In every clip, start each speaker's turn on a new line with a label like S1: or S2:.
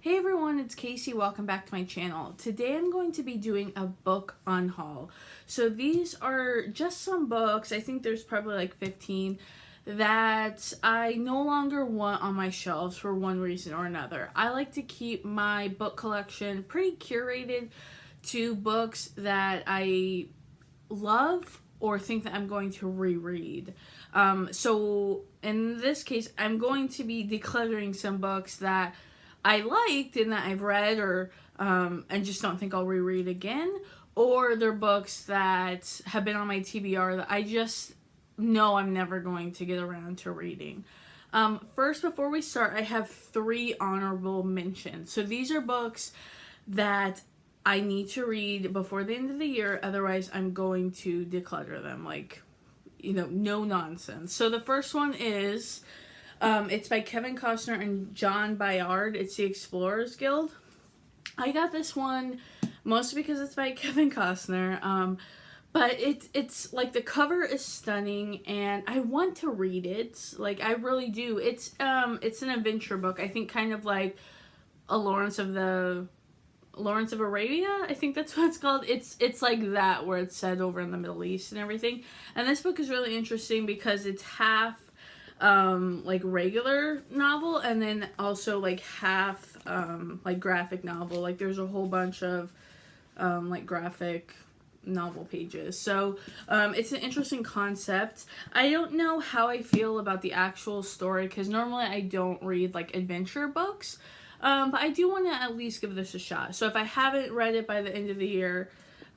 S1: Hey everyone, it's Casey. Welcome back to my channel. Today I'm going to be doing a book unhaul. So these are just some books, I think there's probably like 15, that I no longer want on my shelves for one reason or another. I like to keep my book collection pretty curated to books that I love or think that I'm going to reread. So in this case, I'm going to be decluttering some books that I liked and that I've read or and just don't think I'll reread again, or they're books that have been on my TBR that I just know I'm never going to get around to reading. First, before we start, I have 3 honorable mentions. So these are books that I need to read before the end of the year, otherwise I'm going to declutter them, like, no nonsense. So the first one is, it's by Kevin Costner and John Bayard. It's the Explorers Guild. I got this one mostly because it's by Kevin Costner, but it's like the cover is stunning and I want to read it. Like, I really do. It's an adventure book. I think kind of like a Lawrence of Arabia, I think that's what it's called. It's like that, where it's set over in the Middle East and everything. And this book is really interesting because it's half like regular novel and then also like half like graphic novel. Like there's a whole bunch of like graphic novel pages. So it's an interesting concept. I don't know how I feel about the actual story because normally I don't read like adventure books. But I do want to at least give this a shot. So if I haven't read it by the end of the year,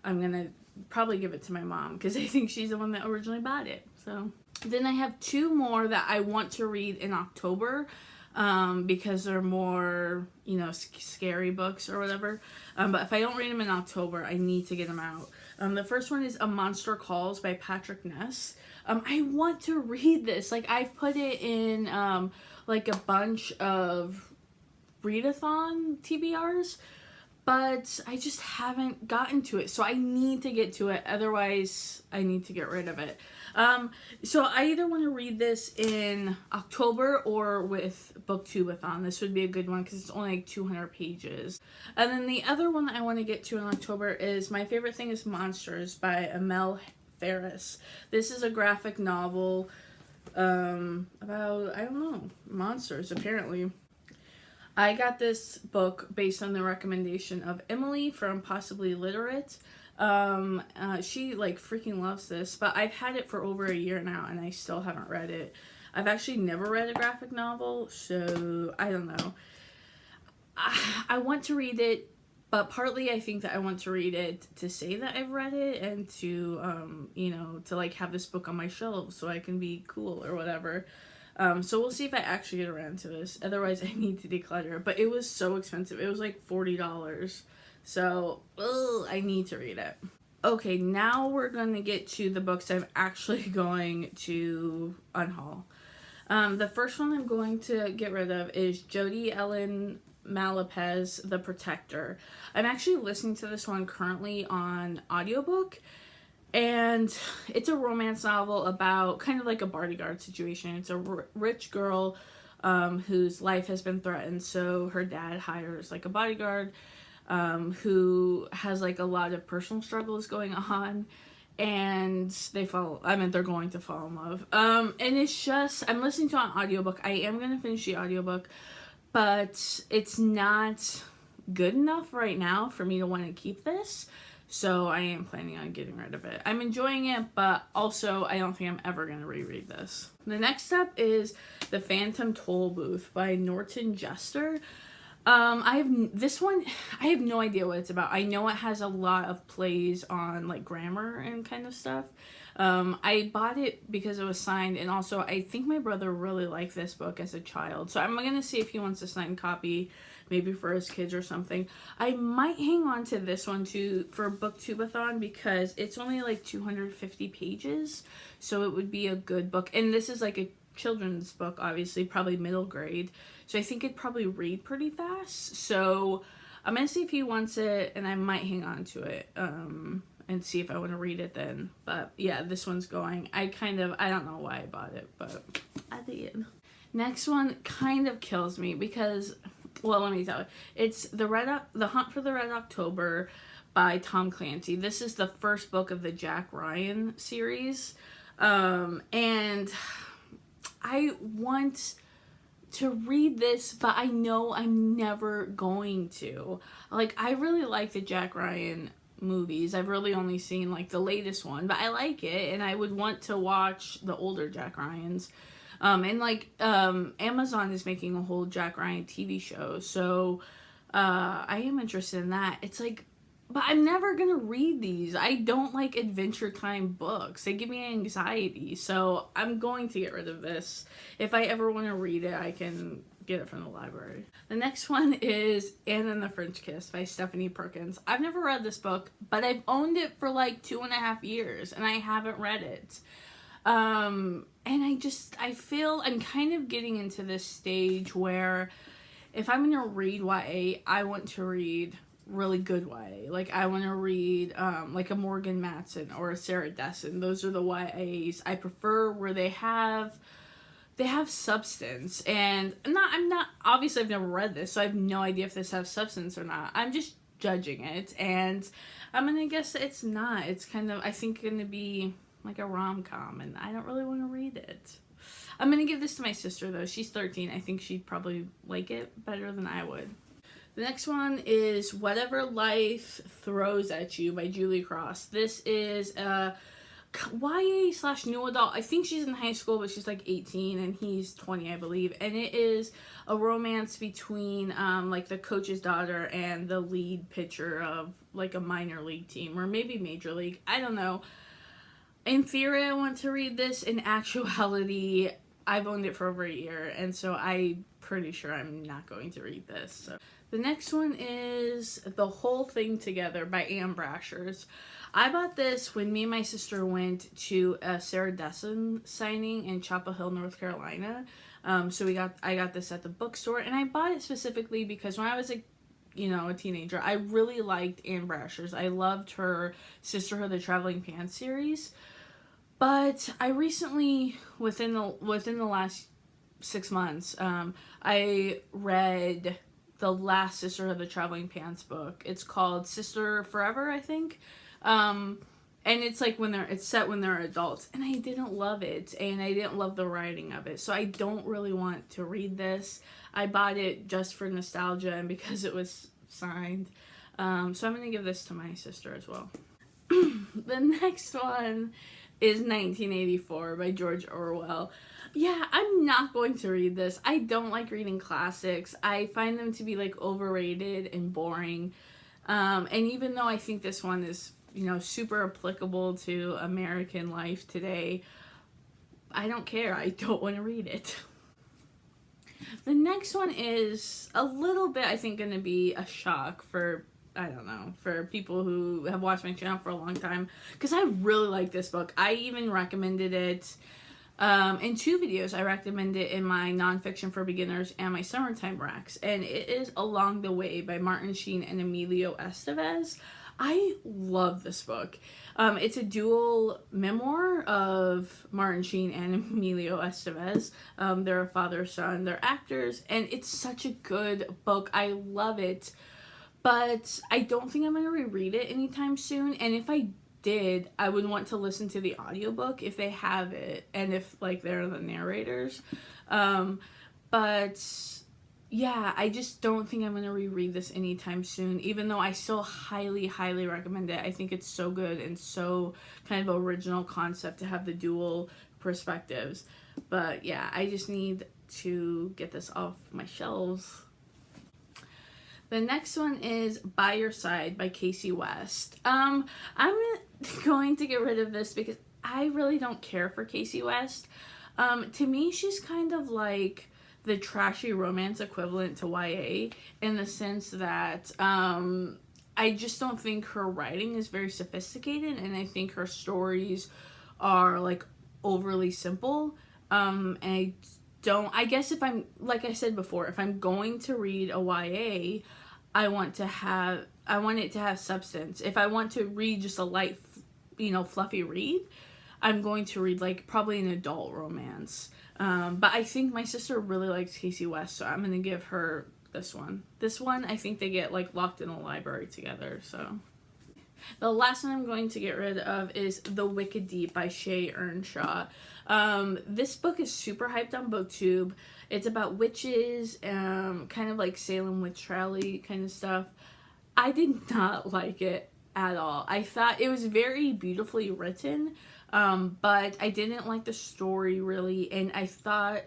S1: I'm going to probably give it to my mom because I think she's the one that originally bought it. So then I have 2 more that I want to read in October because they're more, scary books or whatever. But if I don't read them in October, I need to get them out. The first one is A Monster Calls by Patrick Ness. I want to read this. Like, I've put it in like a bunch of readathon TBRs, but I just haven't gotten to it, so I need to get to it, otherwise I need to get rid of it. So I either want to read this in October or with Booktubeathon. This would be a good one because it's only like 200 pages. And then the other one that I want to get to in October is My Favorite Thing is Monsters by Amel Ferris. This is a graphic novel about, I don't know, monsters apparently. I got this book based on the recommendation of Emily from Possibly Literate. She like freaking loves this, but I've had it for over a year now and I still haven't read it. I've actually never read a graphic novel, so I don't know. I want to read it, but partly I think that I want to read it to say that I've read it and to, to like have this book on my shelf so I can be cool or whatever. So we'll see if I actually get around to this. Otherwise, I need to declutter. But it was so expensive. It was like $40. So, I need to read it. Okay, now we're going to get to the books I'm actually going to unhaul. The first one I'm going to get rid of is Jodi Ellen Malapez, The Protector. I'm actually listening to this one currently on audiobook. And it's a romance novel about kind of like a bodyguard situation. It's a rich girl whose life has been threatened, so her dad hires like a bodyguard who has like a lot of personal struggles going on, and they're going to fall in love. And it's just, I'm listening to it on audiobook. I am going to finish the audiobook, but it's not good enough right now for me to want to keep this. So I am planning on getting rid of it. I'm enjoying it, but also I don't think I'm ever going to reread this. The next step is The Phantom Toll Booth by Norton Jester. I have no idea what it's about. I know it has a lot of plays on like grammar and kind of stuff. I bought it because it was signed, and also I think my brother really liked this book as a child. So I'm going to see if he wants a signed copy, maybe for his kids or something. I might hang on to this one too for Booktubeathon because it's only like 250 pages. So it would be a good book. And this is like a children's book, obviously, probably middle grade. So I think it'd probably read pretty fast. So I'm going to see if he wants it, and I might hang on to it and see if I want to read it then. But yeah, this one's going. I don't know why I bought it, but I did. Next one kind of kills me because Well, let me tell you. It's The Hunt for the Red October by Tom Clancy. This is the first book of the Jack Ryan series. And I want to read this, but I know I'm never going to. Like, I really like the Jack Ryan movies. I've really only seen like the latest one, but I like it, and I would want to watch the older Jack Ryans. Amazon is making a whole Jack Ryan TV show, so I am interested in that. It's like, but I'm never gonna read these. I don't like Adventure Time books. They give me anxiety, so I'm going to get rid of this. If I ever want to read it, I can get it from the library. The next one is Anne and the French Kiss by Stephanie Perkins. I've never read this book, but I've owned it for like 2.5 years, and I haven't read it. And I feel I'm kind of getting into this stage where if I'm going to read YA, I want to read really good YA. Like, I want to read, like a Morgan Matson or a Sarah Dessen. Those are the YAs I prefer, where they have substance. And obviously I've never read this, so I have no idea if this has substance or not. I'm just judging it, and I'm going to guess it's not. It's kind of, I think, going to be like a rom-com, and I don't really want to read it. I'm going to give this to my sister, though. She's 13. I think she'd probably like it better than I would. The next one is Whatever Life Throws at You by Julie Cross. This is a YA/new adult. I think she's in high school, but she's like 18 and he's 20, I believe. And it is a romance between like the coach's daughter and the lead pitcher of like a minor league team, or maybe major league. I don't know. In theory, I want to read this. In actuality, I've owned it for over a year, and so I'm pretty sure I'm not going to read this. So the next one is The Whole Thing Together by Anne Brashers. I bought this when me and my sister went to a Sarah Dessen signing in Chapel Hill, North Carolina. So I got this at the bookstore, and I bought it specifically because when I was a teenager, I really liked Anne Brashers. I loved her Sisterhood of the Traveling Pants series. But I recently, within the last 6 months, I read the last Sisterhood of the Traveling Pants book. It's called Sister Forever, I think. And it's like it's set when they're adults, and I didn't love it, and I didn't love the writing of it, so I don't really want to read this. I bought it just for nostalgia and because it was signed. So I'm going to give this to my sister as well. The next one is 1984 by George Orwell. Yeah, I'm not going to read this. I don't like reading classics. I find them to be like overrated and boring. And even though I think this one is, super applicable to American life today, I don't care. I don't want to read it. The next one is a little bit, I think, going to be a shock for people who have watched my channel for a long time, because I really like this book. I even recommended it in 2 videos. I recommend it in my nonfiction for beginners and my summertime racks, and it is Along the Way by Martin Sheen and Emilio Estevez. I love this book. It's a dual memoir of Martin Sheen and Emilio Estevez. They're a father-son. They're actors, and it's such a good book. I love it. But I don't think I'm going to reread it anytime soon. And if I did, I would want to listen to the audiobook if they have it, and if like they're the narrators. But yeah, I just don't think I'm going to reread this anytime soon, even though I still highly, highly recommend it. I think it's so good and so kind of original concept to have the dual perspectives. But yeah, I just need to get this off my shelves. The next one is By Your Side by Casey West. I'm going to get rid of this because I really don't care for Casey West. To me, she's kind of like the trashy romance equivalent to YA, in the sense that I just don't think her writing is very sophisticated, and I think her stories are like overly simple. And I guess if I'm, like I said before, if I'm going to read a YA, I want it to have substance. If I want to read just a light, fluffy read, I'm going to read like probably an adult romance. But I think my sister really likes Casey West, so I'm going to give her this one. This one, I think they get like locked in a library together, so. The last one I'm going to get rid of is The Wicked Deep by Shay Earnshaw. This book is super hyped on BookTube. It's about witches, kind of like Salem witch trial-y kind of stuff. I did not like it at all. I thought it was very beautifully written, but I didn't like the story really, and I thought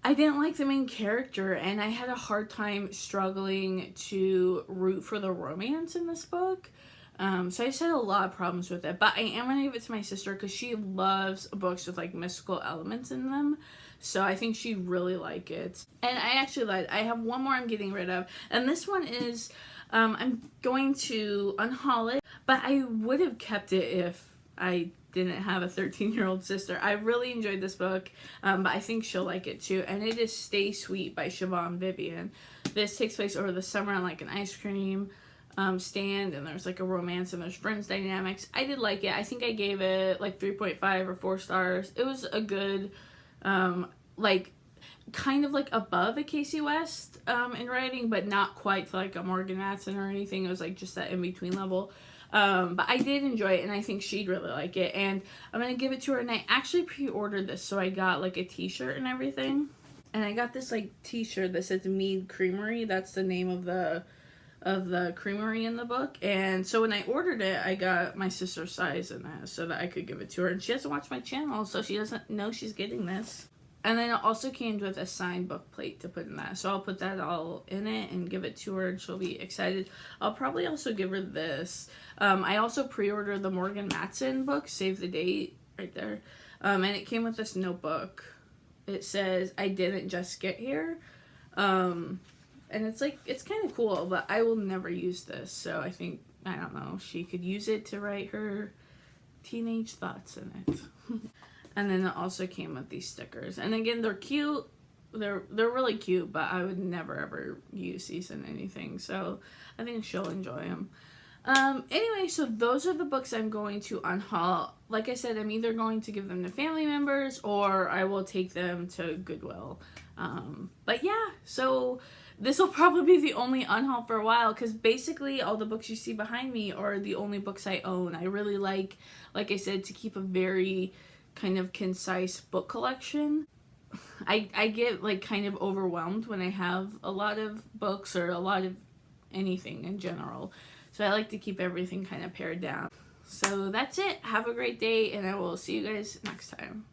S1: I didn't like the main character, and I had a hard time struggling to root for the romance in this book. So I just had a lot of problems with it, but I am going to give it to my sister because she loves books with like mystical elements in them. So I think she'd really like it. And I actually lied. I have one more I'm getting rid of. And this one is, I'm going to unhaul it, but I would have kept it if I didn't have a 13-year-old sister. I really enjoyed this book, but I think she'll like it too. And it is Stay Sweet by Siobhan Vivian. This takes place over the summer on like an ice cream stand, and there's like a romance and there's friends dynamics. I did like it. I think I gave it like 3.5 or 4 stars. It was a good, like kind of like above a Casey West in writing, but not quite to like a Morgan Matson or anything. It was like just that in between level. But I did enjoy it, and I think she'd really like it, and I'm gonna give it to her. And I actually pre-ordered this, so I got like a t-shirt and everything, and I got this like t-shirt that says Mead Creamery. That's the name of the creamery in the book. And so when I ordered it, I got my sister's size in that so that I could give it to her, and she doesn't watch my channel, so she doesn't know she's getting this. And then it also came with a signed book plate to put in that, so I'll put that all in it and give it to her, and she'll be excited. I'll probably also give her this. I also pre-ordered the Morgan Matson book, Save the Date, right there, and it came with this notebook. It says, "I didn't just get here," and it's like, it's kind of cool, but I will never use this, so I think, I don't know, she could use it to write her teenage thoughts in it. And then it also came with these stickers, and again, they're cute. They're really cute, but I would never ever use these in anything, so I think she'll enjoy them. Anyway, so those are the books I'm going to unhaul. Like I said, I'm either going to give them to family members or I will take them to Goodwill. But yeah, so this will probably be the only unhaul for a while, because basically all the books you see behind me are the only books I own. I really like I said, to keep a very kind of concise book collection. I get like kind of overwhelmed when I have a lot of books or a lot of anything in general. So I like to keep everything kind of pared down. So that's it. Have a great day, and I will see you guys next time.